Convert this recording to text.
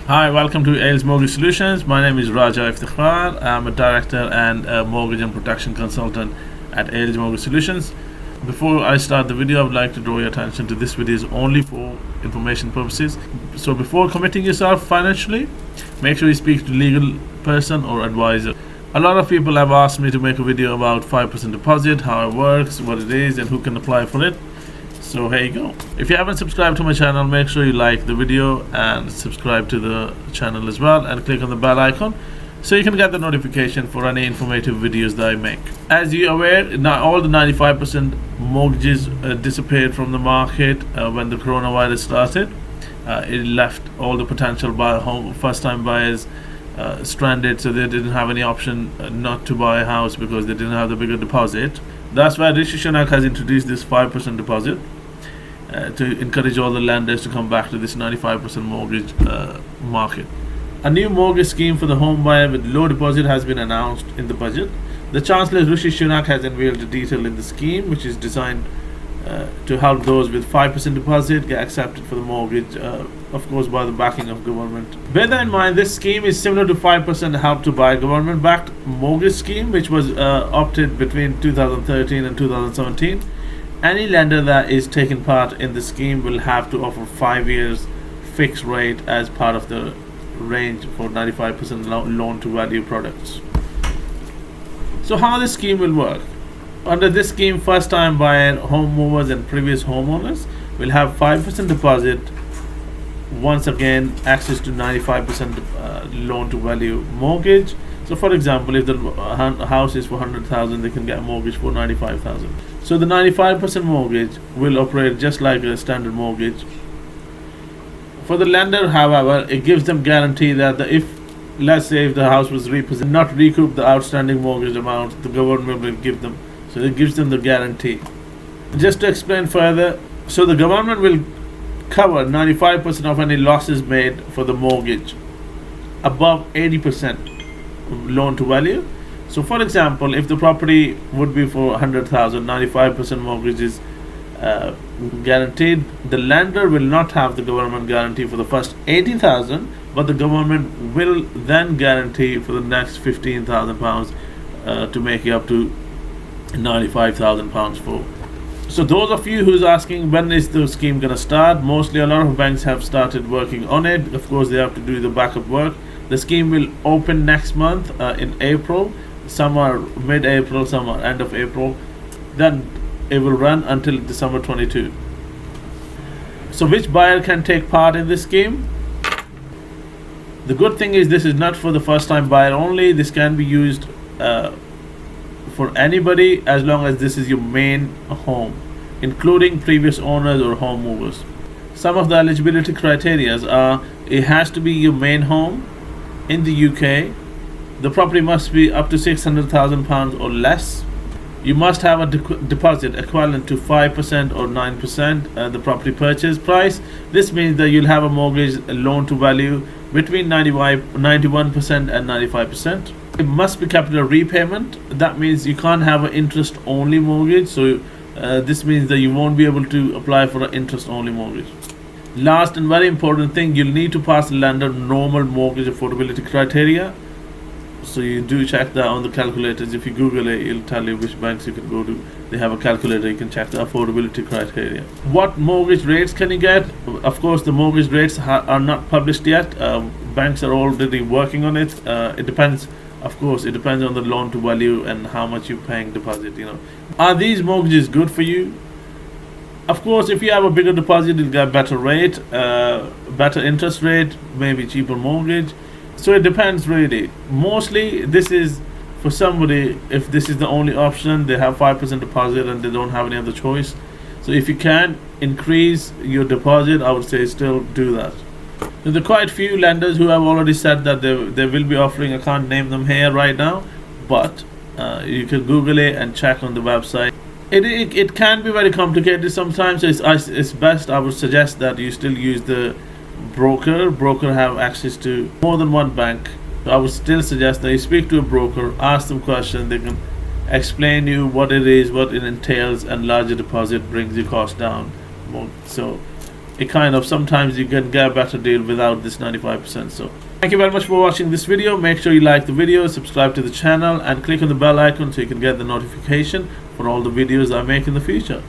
Hi, welcome to Ailes Mortgage Solutions. My name is Raja Iftikhar. I'm a director and a mortgage and protection consultant at Ailes Mortgage Solutions. Before I start the video, I would like to draw your attention to this video is only for information purposes. So before committing yourself financially, make sure you speak to a legal person or advisor. A lot of people have asked me to make a video about 5% deposit, how it works, what it is, and who can apply for it. So here you go. If you haven't subscribed to my channel, make sure you like the video and subscribe to the channel as well, and click on the bell icon so you can get the notification for any informative videos that I make. As you're aware, now all the 95% mortgages disappeared from the market when the coronavirus started. It left all the potential first-time buyers stranded, so they didn't have any option not to buy a house because they didn't have the bigger deposit. That's why Rishi Sunak has introduced this 5% deposit to encourage all the lenders to come back to this 95% mortgage market. A new mortgage scheme for the home buyer with low deposit has been announced in the budget. The Chancellor Rishi Sunak has unveiled the detail in the scheme, which is designed to help those with 5% deposit get accepted for the mortgage, of course by the backing of government. Bear that in mind, this scheme is similar to 5% help to buy government-backed mortgage scheme, which was opted between 2013 and 2017. Any lender that is taking part in the scheme will have to offer 5 years fixed rate as part of the range for 95% loan to value products. So how this scheme will work? Under this scheme, first time buyer, home movers and previous homeowners will have 5% deposit, once again access to 95% loan to value mortgage. So for example, if the house is for 100,000, they can get a mortgage for 95,000. So the 95% mortgage will operate just like a standard mortgage. For the lender, however, it gives them guarantee that let's say if the house was repossessed, not recoup the outstanding mortgage amount, the government will give them. So it gives them the guarantee. Just to explain further, so the government will cover 95% of any losses made for the mortgage above 80% loan to value. So for example, if the property would be for 100,000, 95% mortgage is guaranteed, the lender will not have the government guarantee for the first 80,000, but the government will then guarantee for the next 15,000 pounds to make it up to 95,000 pounds for. So those of you who's asking when is the scheme gonna start, mostly a lot of banks have started working on it. Of course, they have to do the backup work. The scheme will open next month in April. Some are mid-April, some are end of April. Then it will run until December 22. So which buyer can take part in this scheme? The good thing is this is not for the first time buyer only. This can be used for anybody as long as this is your main home, including previous owners or home movers. Some of the eligibility criteria are: it has to be your main home in the UK, the property must be up to £600,000 or less, you must have a deposit equivalent to 5% or 9% the property purchase price. This means that you'll have a mortgage loan to value between 91% and 95%. It must be capital repayment. That means you can't have an interest only mortgage. So this means that you won't be able to apply for an interest only mortgage. Last and very important thing, you'll need to pass the lender normal mortgage affordability criteria. So you do check that on the calculators. If you Google it, it'll tell you which banks you can go to. They have a calculator, you can check the affordability criteria. What mortgage rates can you get? Of course, the mortgage rates are not published yet. Banks are already working on it. It depends. Of course, it depends on the loan to value and how much you're paying deposit. Are these mortgages good for you? Of course, if you have a bigger deposit, you'll get better rate, better interest rate, maybe cheaper mortgage. So it depends really. Mostly this is for somebody, if this is the only option, they have 5% deposit and they don't have any other choice. So if you can increase your deposit, I would say still do that. There are quite few lenders who have already said that they will be offering. I can't name them here right now, but you can Google it and check on the website. It can be very complicated sometimes. It's best, I would suggest that you still use the broker have access to more than one bank. So I would still suggest that you speak to a broker, ask them questions, they can explain you what it is, what it entails, and larger deposit brings your cost down more. So sometimes you can get a better deal without this 95%. So thank you very much for watching this video. Make sure you like the video, subscribe to the channel, and click on the bell icon so you can get the notification for all the videos I make in the future.